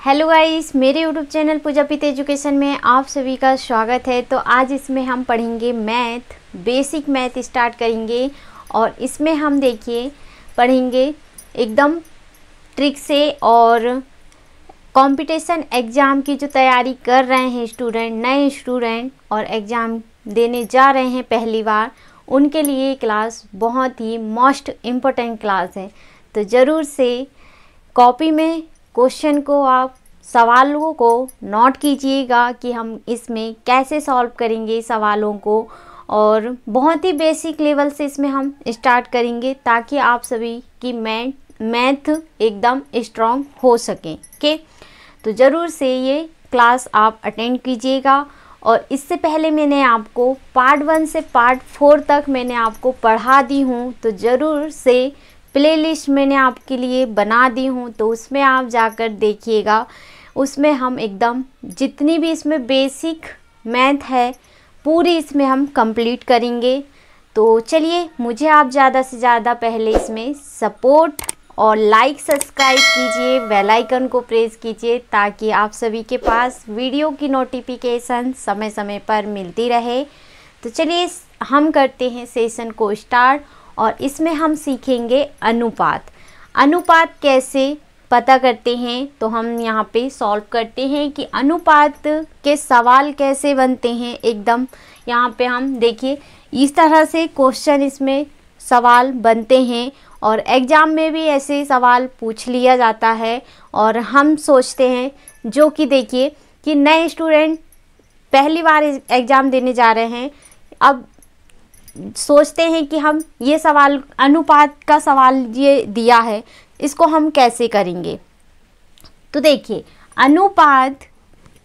Hello guys, मेरे YouTube channel पूजा पीत education में आप सभी का स्वागत है। तो आज इसमें हम पढ़ेंगे मैथ, बेसिक मैथ स्टार्ट करेंगे और इसमें हम देखिए पढ़ेंगे एकदम ट्रिक से। और कंपटीशन एग्ज़ाम की जो तैयारी कर रहे हैं स्टूडेंट, नए स्टूडेंट और एग्ज़ाम देने जा रहे हैं पहली बार, उनके लिए ये क्लास बहुत ही मोस्ट इम्पोर्टेंट क्लास है। तो ज़रूर से कॉपी में क्वेश्चन को, आप सवालों को नोट कीजिएगा कि हम इसमें कैसे सॉल्व करेंगे सवालों को। और बहुत ही बेसिक लेवल से इसमें हम स्टार्ट करेंगे ताकि आप सभी की मैथ एकदम स्ट्रॉन्ग हो सके। ओके, तो ज़रूर से ये क्लास आप अटेंड कीजिएगा। और इससे पहले मैंने आपको पार्ट 1 से पार्ट 4 तक मैंने आपको पढ़ा दी हूँ, तो ज़रूर से प्लेलिस्ट मैंने आपके लिए बना दी हूँ, तो उसमें आप जाकर देखिएगा। उसमें हम एकदम जितनी भी इसमें बेसिक मैथ है पूरी इसमें हम कंप्लीट करेंगे। तो चलिए, मुझे आप ज़्यादा से ज़्यादा पहले इसमें सपोर्ट और लाइक सब्सक्राइब कीजिए, बेल आइकन को प्रेस कीजिए ताकि आप सभी के पास वीडियो की नोटिफिकेशन समय समय पर मिलती रहे। तो चलिए हम करते हैं सेशन को स्टार्ट। और इसमें हम सीखेंगे अनुपात। अनुपात कैसे पता करते हैं, तो हम यहाँ पे सॉल्व करते हैं कि अनुपात के सवाल कैसे बनते हैं। एकदम यहाँ पे हम देखिए इस तरह से क्वेश्चन इसमें सवाल बनते हैं और एग्ज़ाम में भी ऐसे सवाल पूछ लिया जाता है। और हम सोचते हैं, जो कि देखिए कि नए स्टूडेंट पहली बार एग्ज़ाम देने जा रहे हैं, अब सोचते हैं कि हम ये सवाल, अनुपात का सवाल ये दिया है, इसको हम कैसे करेंगे। तो देखिए अनुपात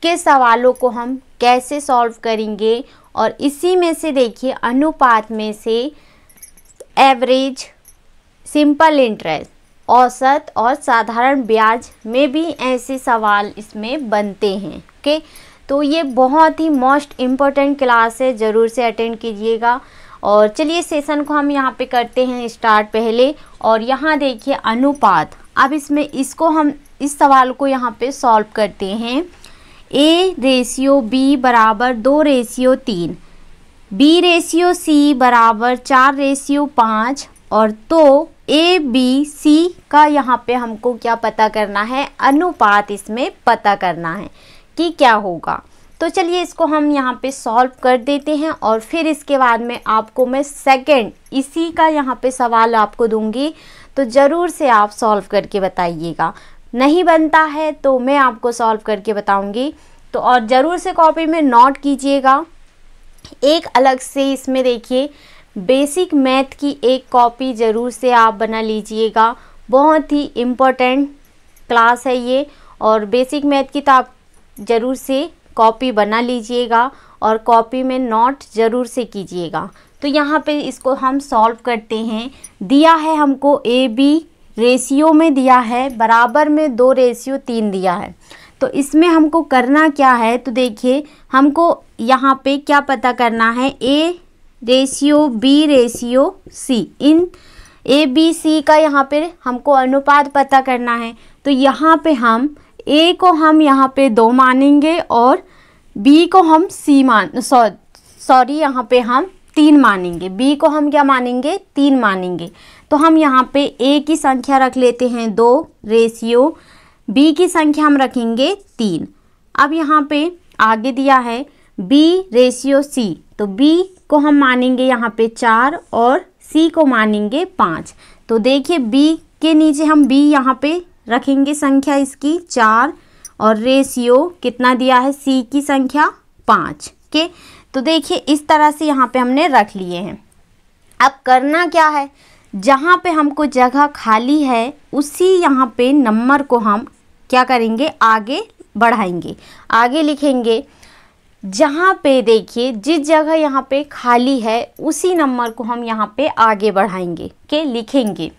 के सवालों को हम कैसे सॉल्व करेंगे। और इसी में से देखिए अनुपात में से एवरेज, सिंपल इंटरेस्ट, औसत और साधारण ब्याज में भी ऐसे सवाल इसमें बनते हैं। ओके, तो ये बहुत ही मोस्ट इम्पोर्टेंट क्लास है, ज़रूर से अटेंड कीजिएगा। और चलिए सेशन को हम यहाँ पे करते हैं स्टार्ट पहले। और यहाँ देखिए अनुपात, अब इसमें इसको हम इस सवाल को यहाँ पे सॉल्व करते हैं। A/B बराबर 2/3, B/C बराबर 4/5। और तो ABC का यहाँ पे हमको क्या पता करना है, अनुपात इसमें पता करना है कि क्या होगा। तो चलिए इसको हम यहाँ पे सॉल्व कर देते हैं और फिर इसके बाद में आपको मैं सेकंड इसी का यहाँ पे सवाल आपको दूंगी, तो ज़रूर से आप सॉल्व करके बताइएगा। नहीं बनता है तो मैं आपको सॉल्व करके बताऊंगी, तो और ज़रूर से कॉपी में नोट कीजिएगा। एक अलग से इसमें देखिए बेसिक मैथ की एक कॉपी ज़रूर से आप बना लीजिएगा, बहुत ही इम्पोर्टेंट क्लास है ये। और बेसिक मैथ की तो आप ज़रूर से कॉपी बना लीजिएगा और कॉपी में नोट ज़रूर से कीजिएगा। तो यहाँ पे इसको हम सॉल्व करते हैं। दिया है हमको AB रेशियो में दिया है, बराबर में 2/3 दिया है। तो इसमें हमको करना क्या है, तो देखिए हमको यहाँ पे क्या पता करना है, A/B/C, इन ABC का यहाँ पे हमको अनुपात पता करना है। तो यहाँ पे हम A को हम यहाँ पे 2 मानेंगे और B को हम यहाँ पे हम 3 मानेंगे। B को हम क्या मानेंगे, 3 मानेंगे। तो हम यहाँ पे A की संख्या रख लेते हैं 2 रेशियो, B की संख्या हम रखेंगे 3। अब यहाँ पे आगे दिया है B/C, तो B को हम मानेंगे यहाँ पे 4 और C को मानेंगे 5। तो देखिए B के नीचे हम B यहाँ पे रखेंगे संख्या इसकी 4 और रेशियो कितना दिया है, C की संख्या 5 के। तो देखिए इस तरह से यहाँ पे हमने रख लिए हैं। अब करना क्या है, जहाँ पे हमको जगह खाली है उसी यहाँ पे नंबर को हम क्या करेंगे, आगे बढ़ाएंगे, आगे लिखेंगे। जहाँ पे देखिए जिस जगह यहाँ पे खाली है उसी नंबर को हम यहाँ पे आगे बढ़ाएंगे के लिखेंगे।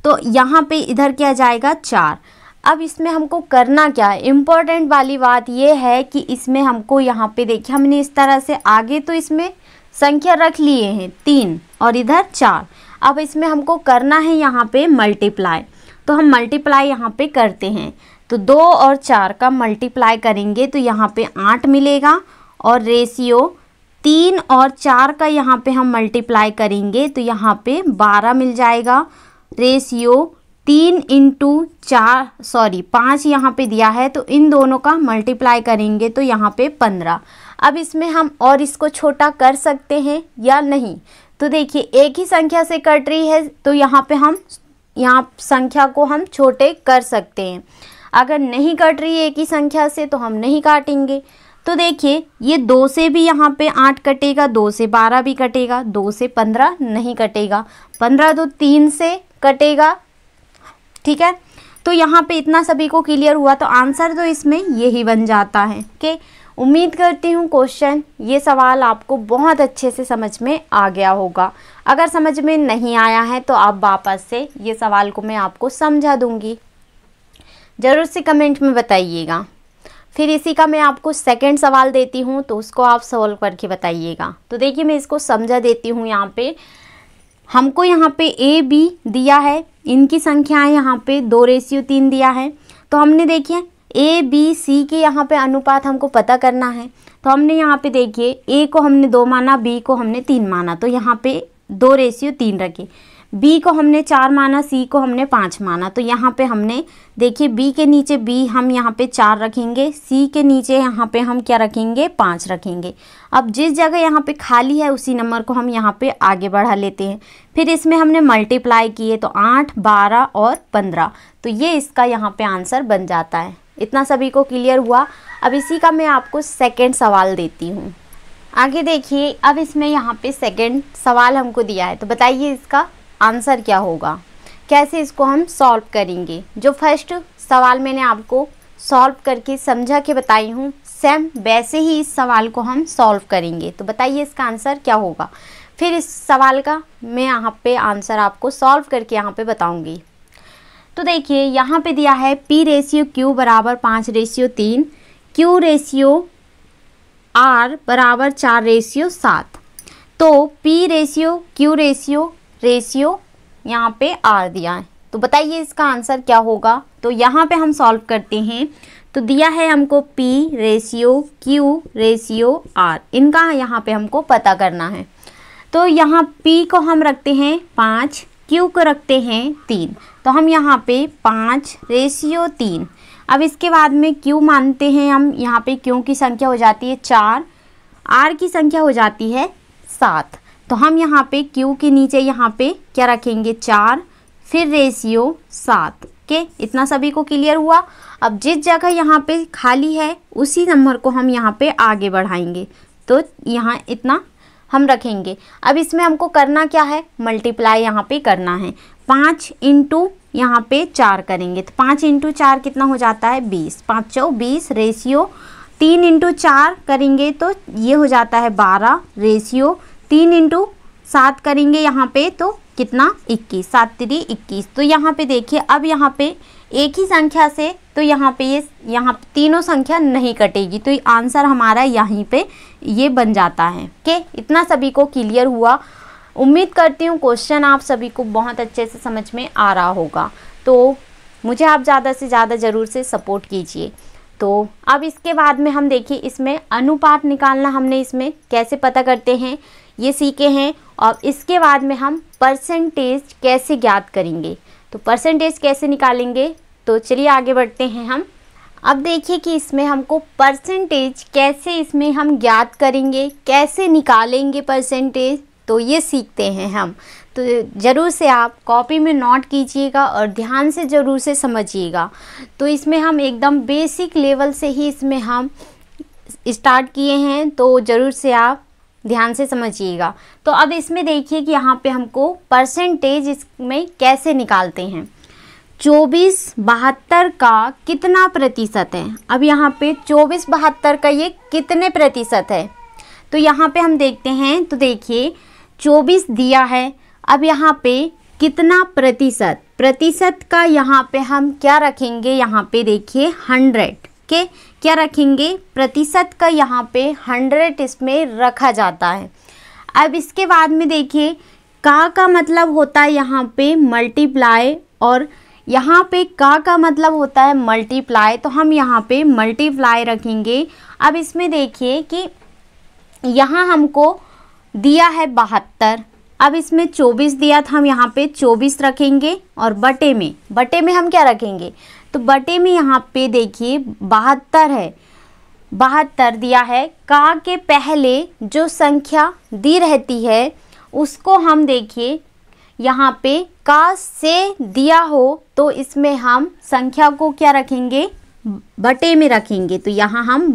तो यहाँ पे इधर क्या जाएगा, 4। अब इसमें हमको करना क्या है, इम्पोर्टेंट वाली बात ये है कि इसमें हमको यहाँ पे देखिए हमने इस तरह से आगे तो इसमें संख्या रख लिए हैं 3 और इधर 4। अब इसमें हमको करना है यहाँ पे मल्टीप्लाई, तो हम मल्टीप्लाई यहाँ पे करते हैं। तो 2 और 4 का मल्टीप्लाई करेंगे तो यहाँ पे 8 मिलेगा, और रेशियो 3 और 4 का यहाँ पे हम मल्टीप्लाई करेंगे तो यहाँ पे 12 मिल जाएगा। रेशियो 3 इंटू 5 यहाँ पे दिया है, तो इन दोनों का मल्टीप्लाई करेंगे तो यहाँ पे 15। अब इसमें हम और इसको छोटा कर सकते हैं या नहीं, तो देखिए एक ही संख्या से कट रही है तो यहाँ पे हम संख्या को हम छोटे कर सकते हैं। अगर नहीं कट रही है एक ही संख्या से तो हम नहीं काटेंगे। तो देखिए ये 2 से भी यहाँ पे 8 कटेगा, 2 से 12 भी कटेगा, 2 से 15 नहीं कटेगा, 15 तो 3 से कटेगा। ठीक है, तो यहाँ पे इतना सभी को क्लियर हुआ, तो आंसर तो इसमें यही बन जाता है। ओके, उम्मीद करती हूँ क्वेश्चन ये सवाल आपको बहुत अच्छे से समझ में आ गया होगा। अगर समझ में नहीं आया है तो आप वापस से ये सवाल को मैं आपको समझा दूँगी, ज़रूर से कमेंट में बताइएगा। फिर इसी का मैं आपको सेकंड सवाल देती हूँ, तो उसको आप सॉल्व करके बताइएगा। तो देखिए मैं इसको समझा देती हूँ। यहाँ पे हमको यहाँ पे ए बी दिया है, इनकी संख्याएं यहाँ पे 2:3 दिया है। तो हमने देखिए ए बी सी के यहाँ पे अनुपात हमको पता करना है। तो हमने यहाँ पे देखिए ए को हमने 2 माना, बी को हमने 3 माना, तो यहाँ पे 2:3 रखे। बी को हमने 4 माना, सी को हमने 5 माना, तो यहाँ पे हमने देखिए बी के नीचे बी हम यहाँ पे 4 रखेंगे, सी के नीचे यहाँ पे हम क्या रखेंगे 5 रखेंगे। अब जिस जगह यहाँ पे खाली है उसी नंबर को हम यहाँ पे आगे बढ़ा लेते हैं। फिर इसमें हमने मल्टीप्लाई किए तो 8, 12 और 15, तो ये इसका यहाँ पे आंसर बन जाता है। इतना सभी को क्लियर हुआ। अब इसी का मैं आपको सेकेंड सवाल देती हूँ। आगे देखिए, अब इसमें यहाँ पे सेकेंड सवाल हमको दिया है, तो बताइए इसका आंसर क्या होगा, कैसे इसको हम सॉल्व करेंगे। जो फर्स्ट सवाल मैंने आपको सॉल्व करके समझा के बताई हूँ, सेम वैसे ही इस सवाल को हम सॉल्व करेंगे। तो बताइए इसका आंसर क्या होगा। फिर इस सवाल का मैं यहाँ पे आंसर आपको सॉल्व करके यहाँ पे बताऊँगी। तो देखिए यहाँ पे दिया है P/Q बराबर 5/3, Q/R बराबर 4/7। तो P/Q रेशियो यहाँ पे R दिया है, तो बताइए इसका आंसर क्या होगा। तो यहाँ पे हम सॉल्व करते हैं। तो दिया है हमको P/Q/R, इनका यहाँ पे हमको पता करना है। तो यहाँ P को हम रखते हैं 5, Q को रखते हैं 3, तो हम यहाँ पे 5/3। अब इसके बाद में Q मानते हैं हम, यहाँ पे Q की संख्या हो जाती है 4, R की संख्या हो जाती है 7, तो हम यहाँ पे Q के नीचे यहाँ पे क्या रखेंगे 4, फिर रेशियो 7। के इतना सभी को क्लियर हुआ। अब जिस जगह यहाँ पे खाली है उसी नंबर को हम यहाँ पे आगे बढ़ाएंगे, तो यहाँ इतना हम रखेंगे। अब इसमें हमको करना क्या है, मल्टीप्लाई यहाँ पे करना है। 5 इंटू यहाँ पे 4 करेंगे, तो 5 इंटू 4 कितना हो जाता है 20, 5 चौ 20। रेशियो 3 इंटू 4 करेंगे तो ये हो जाता है 12। रेशियो 3 इंटू 7 करेंगे यहाँ पे तो कितना 21, 7 3 21। तो यहाँ पे देखिए अब यहाँ पे एक ही संख्या से तो यहाँ पे यहाँ तीनों संख्या नहीं कटेगी, तो आंसर हमारा यहीं पे ये बन जाता है। ओके, इतना सभी को क्लियर हुआ। उम्मीद करती हूँ क्वेश्चन आप सभी को बहुत अच्छे से समझ में आ रहा होगा। तो मुझे आप ज़्यादा से ज़्यादा ज़रूर से सपोर्ट कीजिए। तो अब इसके बाद में हम देखिए इसमें अनुपात निकालना हमने इसमें कैसे पता करते हैं ये सीखे हैं, और इसके बाद में हम परसेंटेज कैसे ज्ञात करेंगे। तो परसेंटेज कैसे निकालेंगे, तो चलिए आगे बढ़ते हैं हम। अब देखिए कि इसमें हमको परसेंटेज कैसे इसमें हम ज्ञात करेंगे, कैसे निकालेंगे परसेंटेज, तो ये सीखते हैं हम। तो ज़रूर से आप कॉपी में नोट कीजिएगा और ध्यान से ज़रूर से समझिएगा। तो इसमें हम एकदम बेसिक लेवल से ही इसमें हम स्टार्ट किए हैं, तो ज़रूर से आप ध्यान से समझिएगा। तो अब इसमें देखिए कि यहाँ पे हमको परसेंटेज इसमें कैसे निकालते हैं। 24/72 का कितना प्रतिशत है। अब यहाँ पे 24/72 का ये कितने प्रतिशत है, तो यहाँ पे हम देखते हैं। तो देखिए 24 दिया है, अब यहाँ पे कितना प्रतिशत, प्रतिशत का यहाँ पे हम क्या रखेंगे, यहाँ पे देखिए 100 के क्या रखेंगे, प्रतिशत का यहाँ पे 100 इसमें रखा जाता है। अब इसके बाद में देखिए का मतलब होता है यहाँ पे मल्टीप्लाई, और यहाँ पे का मतलब होता है मल्टीप्लाई, तो हम यहाँ पे मल्टीप्लाई रखेंगे। अब इसमें देखिए कि यहाँ हमको दिया है 72, अब इसमें 24 दिया था, हम यहाँ पे 24 रखेंगे और बटे में हम क्या रखेंगे, तो बटे में यहाँ पे देखिए 72 है, 72 दिया है। का के पहले जो संख्या दी रहती है उसको हम देखिए यहाँ पे का से दिया हो तो इसमें हम संख्या को क्या रखेंगे, बटे में रखेंगे। तो यहाँ हम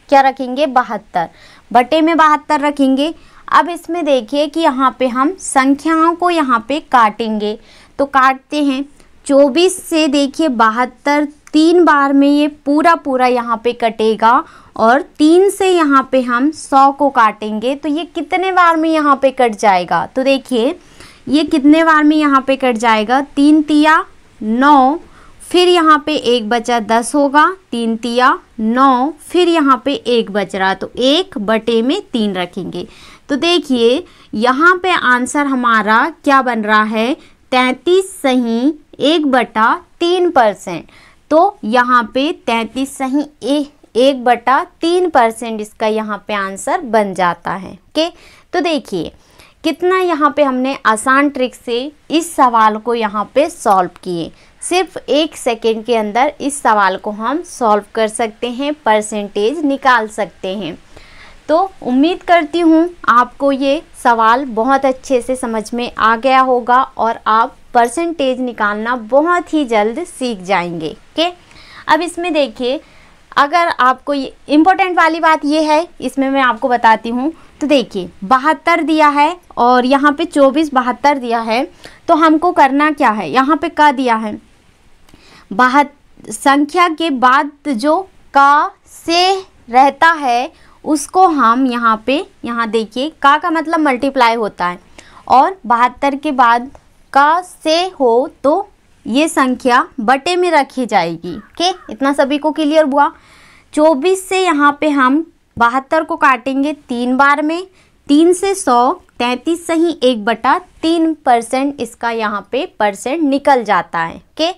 क्या रखेंगे, 72, बटे में 72 रखेंगे। अब इसमें देखिए कि यहाँ पे हम संख्याओं को यहाँ पे काटेंगे, तो काटते हैं। 24 से देखिए 72 3 बार में ये पूरा यहाँ पे कटेगा, और 3 से यहाँ पे हम 100 को काटेंगे, तो ये कितने बार में यहाँ पे कट जाएगा, तो देखिए ये कितने बार में यहाँ पे कट जाएगा, 3 तिया 9, फिर यहाँ पे 1 बचा 10 होगा, 3 तिया 9, फिर यहाँ पे 1 बच रहा, तो 1 बटे में 3 रखेंगे। तो देखिए यहाँ पे आंसर हमारा क्या बन रहा है, 33 सही 1/3%। तो यहाँ पे 33 सही 1/3% इसका यहाँ पे आंसर बन जाता है। ओके, तो देखिए कितना यहाँ पे हमने आसान ट्रिक से इस सवाल को यहाँ पे सॉल्व किए। सिर्फ 1 सेकेंड के अंदर इस सवाल को हम सॉल्व कर सकते हैं, परसेंटेज निकाल सकते हैं। तो उम्मीद करती हूँ आपको ये सवाल बहुत अच्छे से समझ में आ गया होगा और आप परसेंटेज निकालना बहुत ही जल्द सीख जाएंगे। ओके, अब इसमें देखिए अगर आपको ये इम्पोर्टेंट वाली बात ये है, इसमें मैं आपको बताती हूँ। तो देखिए 72 दिया है और यहाँ पे 24 72 दिया है, तो हमको करना क्या है, यहाँ पे का दिया है, संख्या के बाद जो का से रहता है उसको हम यहाँ देखिए का मतलब मल्टीप्लाई होता है, और 72 के बाद का से हो तो ये संख्या बटे में रखी जाएगी। ओके, इतना सभी को क्लियर हुआ। 24 से यहाँ पे हम 72 को काटेंगे 3 बार में, 3 से 100, 33 सही 1/3% इसका यहाँ पे परसेंट निकल जाता है। ओके,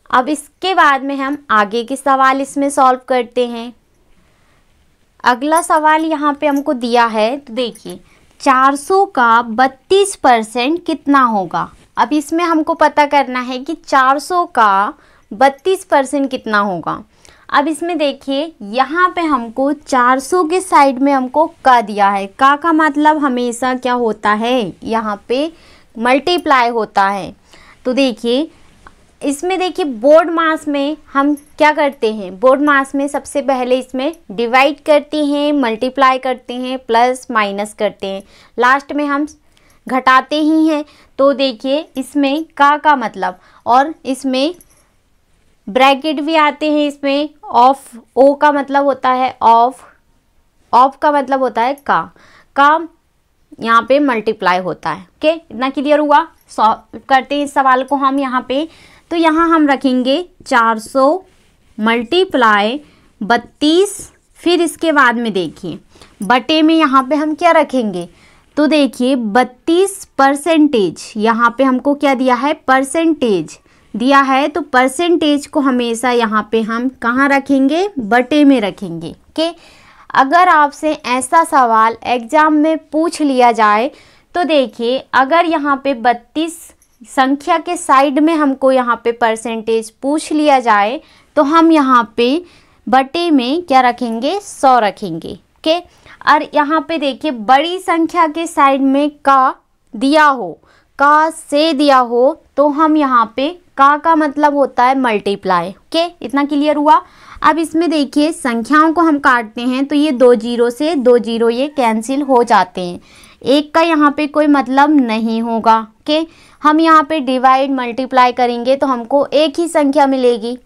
अब इसके बाद में हम आगे के सवाल इसमें सॉल्व करते हैं। अगला सवाल यहाँ पे हमको दिया है, तो देखिए 400 का 32% कितना होगा। अब इसमें हमको पता करना है कि 400 का 32% कितना होगा। अब इसमें देखिए यहाँ पे हमको 400 के साइड में हमको का दिया है, का मतलब हमेशा क्या होता है, यहाँ पे मल्टीप्लाई होता है। तो देखिए इसमें देखिए बोर्ड मास में हम क्या करते हैं, बोर्ड मास में सबसे पहले इसमें डिवाइड करते हैं, मल्टीप्लाई करते हैं, प्लस माइनस करते हैं, लास्ट में हम घटाते ही हैं। तो देखिए इसमें का मतलब, और इसमें ब्रैकेट भी आते हैं, इसमें ऑफ, ओ का मतलब होता है ऑफ, ऑफ का मतलब होता है का यहाँ पे मल्टीप्लाई होता है। ओके, इतना क्लियर हुआ। सॉल्व करते हैं इस सवाल को हम यहाँ पे। तो यहाँ हम रखेंगे 400 मल्टीप्लाई 32, फिर इसके बाद में देखिए बटे में यहाँ पे हम क्या रखेंगे, तो देखिए 32%, यहाँ पे हमको क्या दिया है, परसेंटेज दिया है, तो परसेंटेज को हमेशा यहाँ पे हम कहाँ रखेंगे, बटे में रखेंगे। ओके, अगर आपसे ऐसा सवाल एग्जाम में पूछ लिया जाए तो देखिए अगर यहाँ पे 32 संख्या के साइड में हमको यहाँ पे परसेंटेज पूछ लिया जाए तो हम यहाँ पे बटे में क्या रखेंगे, 100 रखेंगे। ओके, और यहाँ पे देखिए बड़ी संख्या के साइड में का दिया हो, का से दिया हो, तो हम यहाँ पे का मतलब होता है मल्टीप्लाई। ओके, इतना क्लियर हुआ। अब इसमें देखिए संख्याओं को हम काटते हैं तो ये 2 जीरो से 2 जीरो ये कैंसिल हो जाते हैं, एक का यहाँ पे कोई मतलब नहीं होगा। ओके, हम यहाँ पे डिवाइड मल्टीप्लाई करेंगे तो हमको एक ही संख्या मिलेगी।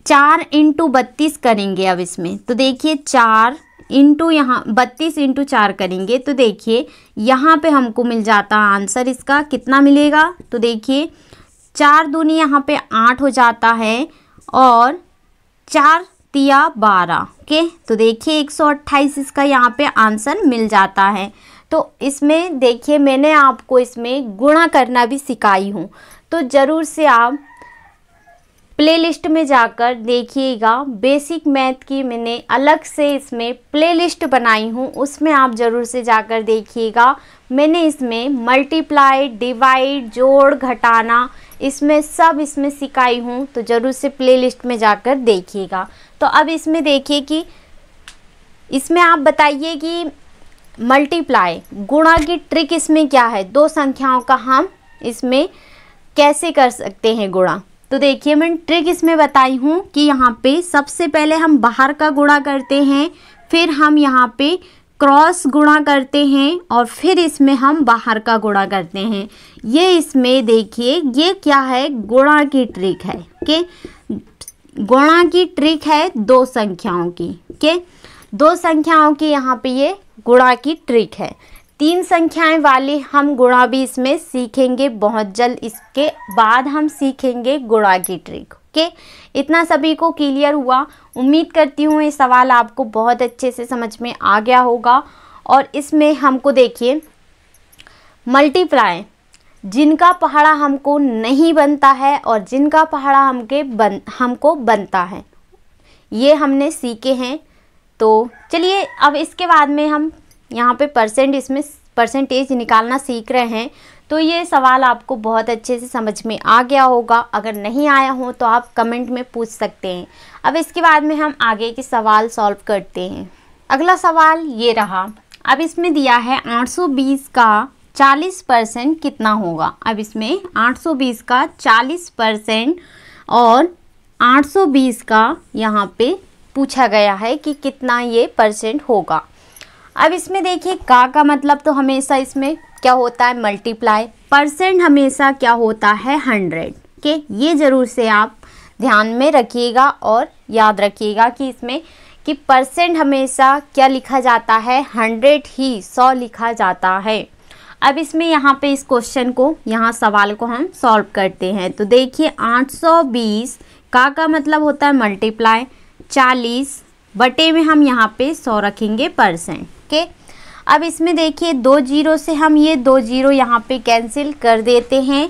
4 × 32 करेंगे अब इसमें, तो देखिए 4 इंटू यहाँ 32 × 4 करेंगे तो देखिए यहाँ पे हमको मिल जाता आंसर, इसका कितना मिलेगा, तो देखिए 4 दूनी यहाँ पे 8 हो जाता है और 4 तिया 12। ओके, तो देखिए 128 इसका यहाँ पे आंसर मिल जाता है। तो इसमें देखिए मैंने आपको इसमें गुणा करना भी सिखाई हूँ, तो ज़रूर से आप प्लेलिस्ट में जाकर देखिएगा। बेसिक मैथ की मैंने अलग से इसमें प्लेलिस्ट बनाई हूँ, उसमें आप ज़रूर से जाकर देखिएगा। मैंने इसमें मल्टीप्लाई, डिवाइड, जोड़, घटाना, इसमें सब इसमें सिखाई हूँ, तो ज़रूर से प्लेलिस्ट में जाकर देखिएगा। तो अब इसमें देखिए कि इसमें आप बताइए कि मल्टीप्लाई, गुणा की ट्रिक इसमें क्या है, दो संख्याओं का हम इसमें कैसे कर सकते हैं गुणा। तो देखिए मैंने ट्रिक इसमें बताई हूँ कि यहाँ पे सबसे पहले हम बाहर का गुणा करते हैं, फिर हम यहाँ पे क्रॉस गुणा करते हैं और फिर इसमें हम बाहर का गुणा करते हैं। ये इसमें देखिए ये क्या है, गुणा की ट्रिक है कि गुणा की ट्रिक है दो संख्याओं की के दो संख्याओं की यहाँ पे ये गुणा की ट्रिक है। तीन संख्याएं वाली हम गुणा भी इसमें सीखेंगे बहुत जल्द, इसके बाद हम सीखेंगे गुणा की ट्रिक। ओके, इतना सभी को क्लियर हुआ। उम्मीद करती हूँ ये सवाल आपको बहुत अच्छे से समझ में आ गया होगा। और इसमें हमको देखिए मल्टीप्लाई, जिनका पहाड़ा हमको नहीं बनता है और जिनका पहाड़ा हमको बनता है, ये हमने सीखे हैं। तो चलिए अब इसके बाद में हम यहाँ पे इसमें परसेंटेज निकालना सीख रहे हैं। तो ये सवाल आपको बहुत अच्छे से समझ में आ गया होगा। अगर नहीं आया हो तो आप कमेंट में पूछ सकते हैं। अब इसके बाद में हम आगे के सवाल सॉल्व करते हैं। अगला सवाल ये रहा। अब इसमें दिया है 820 का 40% कितना होगा। अब इसमें 820 का 40% और 820 का यहाँ पे पूछा गया है कि कितना ये परसेंट होगा। अब इसमें देखिए का मतलब तो हमेशा इसमें क्या होता है, मल्टीप्लाई। परसेंट हमेशा क्या होता है, 100 के। ये ज़रूर से आप ध्यान में रखिएगा और याद रखिएगा कि इसमें कि परसेंट हमेशा क्या लिखा जाता है, 100 ही 100 लिखा जाता है। अब इसमें यहाँ पे इस क्वेश्चन को, यहाँ सवाल को हम सॉल्व करते हैं। तो देखिए 820 का मतलब होता है मल्टीप्लाई, 40 बटे में हम यहाँ पे 100 रखेंगे परसेंट के। अब इसमें देखिए 2 जीरो से हम ये 2 जीरो यहाँ पे कैंसिल कर देते हैं।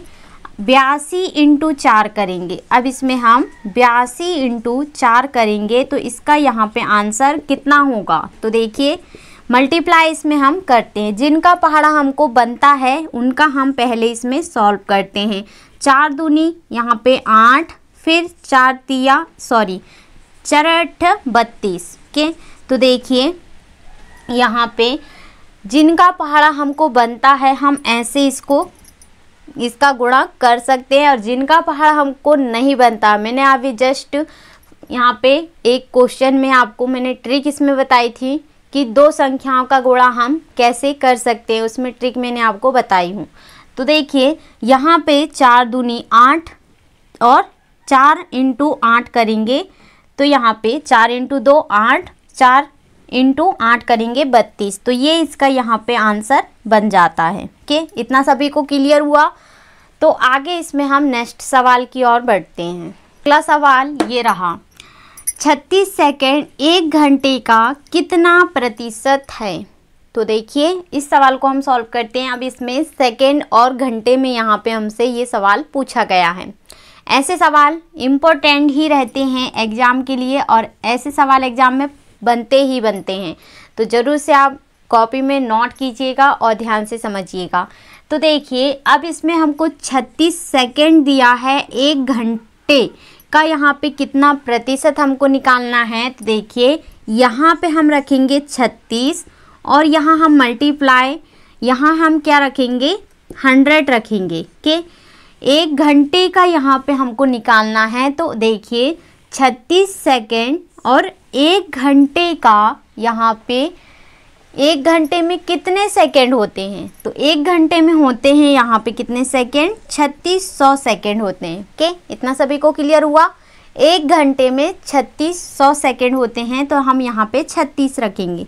82 इंटू 4 करेंगे। अब इसमें हम 82 इंटू 4 करेंगे तो इसका यहाँ पे आंसर कितना होगा। तो देखिए मल्टीप्लाई इसमें हम करते हैं, जिनका पहाड़ा हमको बनता है उनका हम पहले इसमें सॉल्व करते हैं। 4 दूनी यहाँ पे 8, फिर 4 8 32 के। तो देखिए यहाँ पे जिनका पहाड़ा हमको बनता है हम ऐसे इसका गुणा कर सकते हैं, और जिनका पहाड़ा हमको नहीं बनता, मैंने अभी जस्ट यहाँ पे एक क्वेश्चन में आपको मैंने ट्रिक इसमें बताई थी कि दो संख्याओं का गुणा हम कैसे कर सकते हैं, उसमें ट्रिक मैंने आपको बताई हूँ। तो देखिए यहाँ पे 4 दूनी 8 और 4 इंटू 8 करेंगे तो यहाँ पे 4 इंटू 2 8, 4 इंटू 8 करेंगे 32। तो ये इसका यहाँ पे आंसर बन जाता है। ओके, इतना सभी को क्लियर हुआ। तो आगे इसमें हम नेक्स्ट सवाल की ओर बढ़ते हैं। अगला सवाल ये रहा। 36 सेकेंड 1 घंटे का कितना प्रतिशत है। तो देखिए इस सवाल को हम सॉल्व करते हैं। अब इसमें सेकेंड और घंटे में यहाँ पे हमसे ये सवाल पूछा गया है। ऐसे सवाल इम्पोर्टेंट ही रहते हैं एग्ज़ाम के लिए, और ऐसे सवाल एग्ज़ाम में बनते ही बनते हैं। तो ज़रूर से आप कॉपी में नोट कीजिएगा और ध्यान से समझिएगा। तो देखिए अब इसमें हमको 36 सेकेंड दिया है, 1 घंटे का यहाँ पे कितना प्रतिशत हमको निकालना है। तो देखिए यहाँ पे हम रखेंगे 36 और यहाँ हम मल्टीप्लाई, यहाँ हम क्या रखेंगे 100 रखेंगे के। 1 घंटे का यहाँ पे हमको निकालना है। तो देखिए 36 सेकेंड और 1 घंटे का यहाँ पे 1 घंटे में कितने सेकेंड होते हैं। तो 1 घंटे में होते हैं यहाँ पे कितने सेकेंड, 3600 सेकेंड होते हैं। ओके, इतना सभी को क्लियर हुआ। 1 घंटे में 3600 सेकेंड होते हैं तो हम यहाँ पे 36 रखेंगे।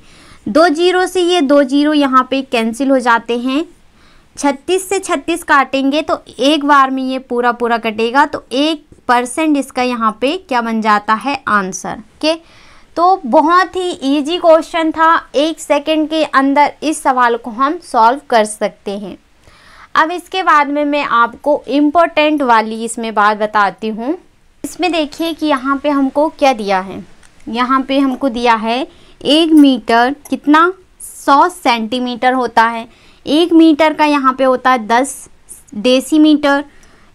2 जीरो से ये 2 जीरो यहाँ पे कैंसिल हो जाते हैं। 36 से 36 काटेंगे तो एक बार में ये पूरा पूरा कटेगा, तो 1% इसका यहाँ पे क्या बन जाता है, आंसर के। तो बहुत ही इजी क्वेश्चन था, 1 सेकेंड के अंदर इस सवाल को हम सॉल्व कर सकते हैं। अब इसके बाद में मैं आपको इम्पोर्टेंट वाली इसमें बात बताती हूँ। इसमें देखिए कि यहाँ पे हमको क्या दिया है। यहाँ पे हमको दिया है 1 मीटर कितना 100 सेंटीमीटर होता है। 1 मीटर का यहाँ पे होता है 10 डेसीमीटर।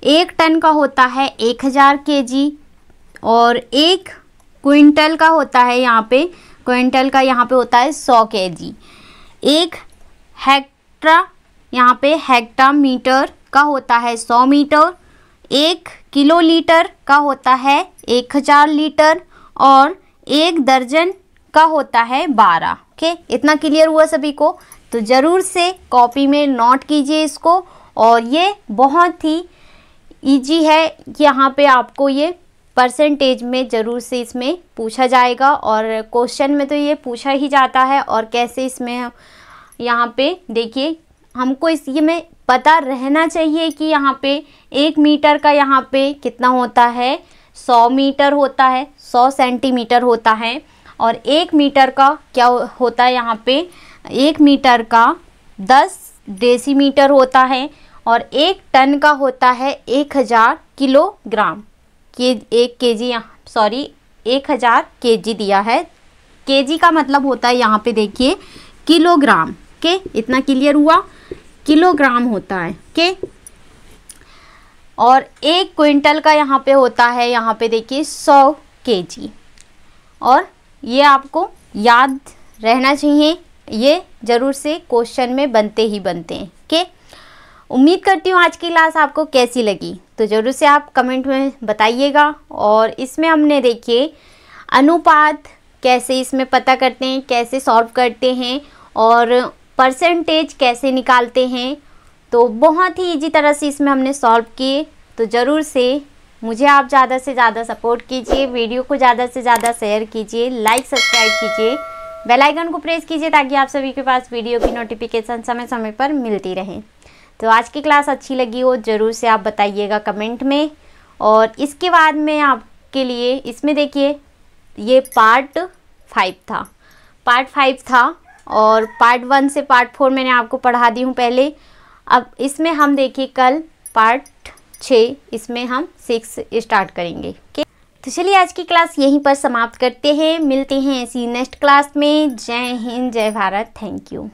1 टन का होता है 1000 केजी और 1 क्विंटल का होता है यहाँ पे होता है 100 केजी। 1 हेक्टा यहाँ पे हेक्टामीटर का होता है 100 मीटर। 1 किलोलीटर का होता है 1000 लीटर और 1 दर्जन का होता है 12। ओके, इतना क्लियर हुआ सभी को? तो ज़रूर से कॉपी में नोट कीजिए इसको। और ये बहुत ही इजी है कि यहाँ पे आपको ये परसेंटेज में ज़रूर से इसमें पूछा जाएगा और क्वेश्चन में तो ये पूछा ही जाता है। और कैसे इसमें यहाँ पे देखिए हमको इसमें पता रहना चाहिए कि यहाँ पे 1 मीटर का यहाँ पे कितना होता है 100 मीटर होता है, 100 सेंटीमीटर होता है। और 1 मीटर का क्या होता है यहाँ पे 1 मीटर का 10 डेसीमीटर होता है और 1 टन का होता है 1000 किलोग्राम के 1 केजी 1000 केजी दिया है। केजी का मतलब होता है यहाँ पे देखिए किलोग्राम के, इतना क्लियर हुआ? किलोग्राम होता है के। और 1 क्विंटल का यहाँ पे होता है यहाँ पे देखिए 100 केजी। और ये आपको याद रहना चाहिए, ये ज़रूर से क्वेश्चन में बनते ही बनते हैं। के उम्मीद करती हूँ आज की क्लास आपको कैसी लगी, तो ज़रूर से आप कमेंट में बताइएगा। और इसमें हमने देखिए अनुपात कैसे इसमें पता करते हैं, कैसे सॉल्व करते हैं और परसेंटेज कैसे निकालते हैं, तो बहुत ही इजी तरह से इसमें हमने सॉल्व किए। तो ज़रूर से मुझे आप ज़्यादा से ज़्यादा सपोर्ट कीजिए, वीडियो को ज़्यादा से ज़्यादा शेयर कीजिए, लाइक सब्सक्राइब कीजिए, बेल आइकन को प्रेस कीजिए ताकि आप सभी के पास वीडियो की नोटिफिकेशन समय समय पर मिलती रहे। तो आज की क्लास अच्छी लगी हो ज़रूर से आप बताइएगा कमेंट में। और इसके बाद में आपके लिए इसमें देखिए ये पार्ट 5 था और पार्ट 1 से पार्ट 4 मैंने आपको पढ़ा दी हूँ पहले। अब इसमें हम देखिए कल पार्ट 6 इसमें हम 6 स्टार्ट करेंगे। ओके, तो चलिए आज की क्लास यहीं पर समाप्त करते हैं। मिलते हैं ऐसी नेक्स्ट क्लास में। जय हिंद, जय भारत, थैंक यू।